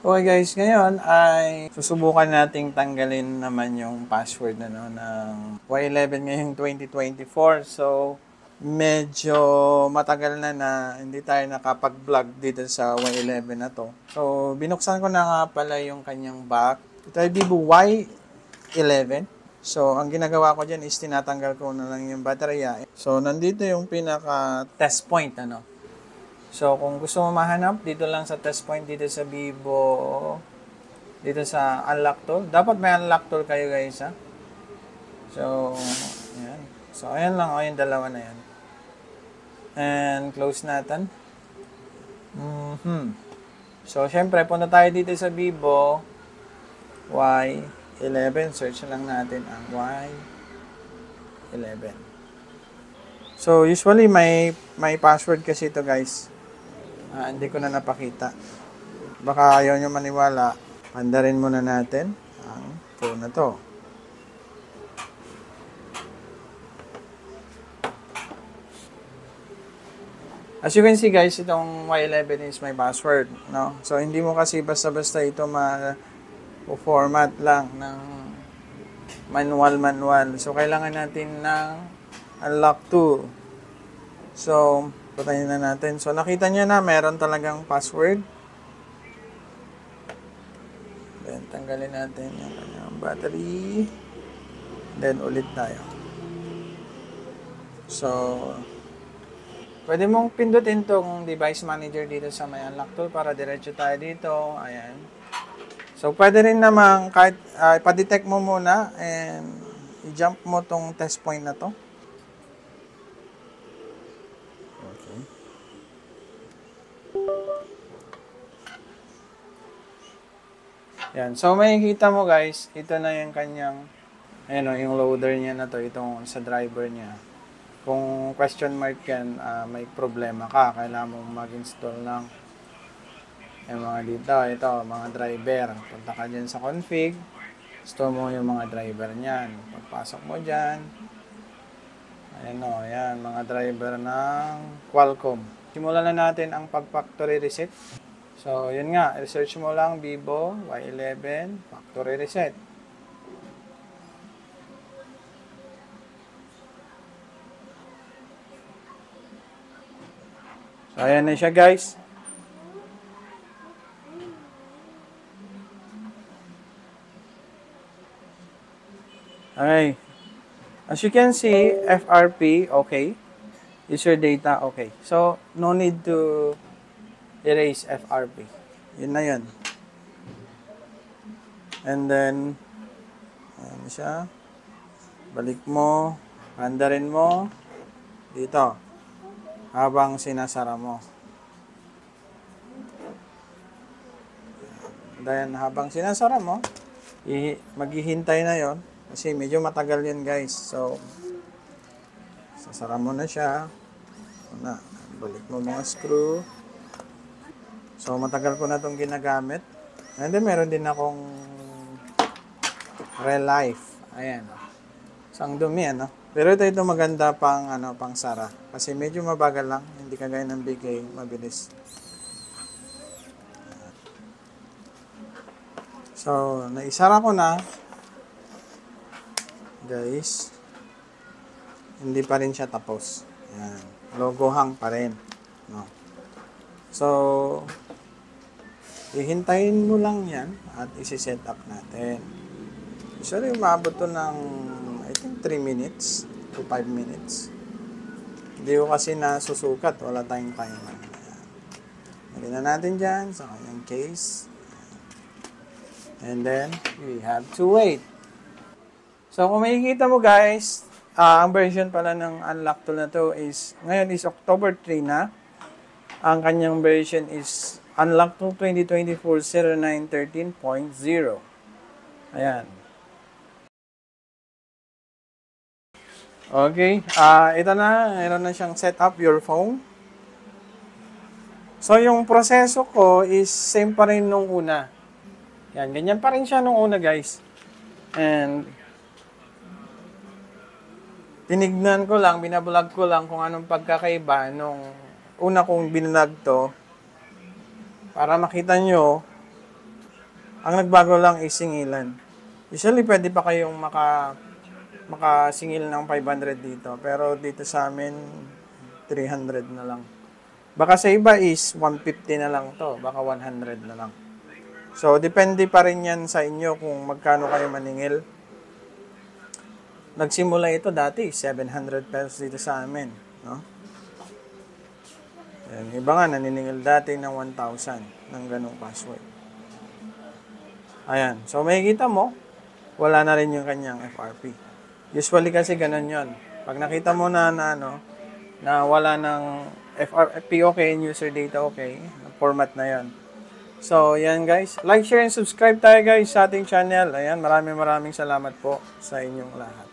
Okay guys, ngayon ay susubukan nating tanggalin naman yung password ng Y11 ngayong 2024. So, medyo matagal na hindi tayo nakapag-vlog dito sa Y11 na to. So, binuksan ko na nga pala yung kanyang back. Ito ay Vivo Y11. So, ang ginagawa ko dyan is tinatanggal ko na lang yung baterya. So, nandito yung pinaka test point, So, kung gusto mo mahanap, dito lang sa test point, dito sa Vivo, dito sa unlock tool. Dapat may unlock tool kayo guys, ha? So, ayan. So, ayan lang, yung dalawa na yan. And, close natin. So, syempre, punta tayo dito sa Vivo Y11. Search lang natin ang Y11. So, usually, may password kasi ito guys. Hindi ko na napakita. Baka ayaw nyo maniwala. Pandarin muna natin ang phone na to. As you can see guys, itong Y11 is my password. No? So, hindi mo kasi basta-basta ito ma-format lang ng manual. So, kailangan natin ng unlock tool. So, patayin na natin. So, nakita nyo na meron talagang password. Then, tanggalin natin yung kanyang battery. Then, ulit tayo. So, pwede mong pindutin tong device manager dito sa may unlock tool para diretso tayo dito. Ayan. So, pwede rin namang kahit ipa-detect mo muna and i-jump mo tong test point na to. Okay. Yan. So, makikita mo guys, ito na yung kanyang, ayun o, yung loader niya na to, itong sa driver niya. Kung question mark yan, may problema ka, kailangan mo mag-install ng yung mga dito, ito, mga driver. Punta ka dyan sa config, install mo yung mga driver niyan. Pagpasok mo dyan, ayan o, yan, mga driver ng Qualcomm. Simulan na natin ang pag-factory reset. So, yun nga, research mo lang Vivo Y11 factory reset. So, ayan na siya guys. Okay. As you can see, FRP, okay. User data, okay. So, no need to erase FRP. Yun na yun. And then, ayan siya. Balik mo, andarin mo, dito, habang sinasara mo. Then, habang sinasara mo, maghihintay na yon kasi medyo matagal yun guys. So, sasara mo na siya. Balik mo mga screw. So, matagal ko na itong ginagamit. And then, meron din akong Real Life. Ayan. So, ang dumi, Pero ito maganda pang, pang sara. Kasi medyo mabagal lang. Hindi kagaya ng BK, mabilis. So, naisara ko na. Guys. Hindi pa rin siya tapos. Ayan. Logo hang pa rin. No? So, ihintayin mo lang yan at isi-set up natin. Usually, umabot to ng, I think, 3 minutes to 5 minutes. Hindi ko kasi nasusukat. Wala tayong timer. Lagyan na natin dyan sa kanyang case. And then, we have to wait. So, kung makikita mo guys, ang version pala ng unlock tool na to is, ngayon is October 3 na. Ang kanyang version is Unlock Tool 2024-09-13.0. Ayan. Okay. Ito na. Meron na siyang set up your phone. So, yung proseso ko is same pa rin nung una. Yan. Ganyan pa rin siya nung una, guys. And, tinignan ko lang, binablog ko lang kung anong pagkakaiba nung una kong binlog to para makita nyo Ang nagbago lang is singilan. Usually, pwede pa kayong makasingil ng 500 dito. Pero dito sa amin, 300 na lang. Baka sa iba is 150 na lang to. Baka 100 na lang. So, depende pa rin yan sa inyo kung magkano kayo maningil. Nagsimula ito dati, 700 pesos dito sa amin. No? Yan, iba nga, naniningil dati ng 1,000 ng ganong password. Ayan. So, makikita mo, wala na rin yung kanyang FRP. Usually kasi ganun yon. Pag nakita mo na wala ng FRP okay and user data okay, format na yon. So, yan guys. Like, share, and subscribe tayo guys sa ating channel. Ayan, maraming salamat po sa inyong lahat.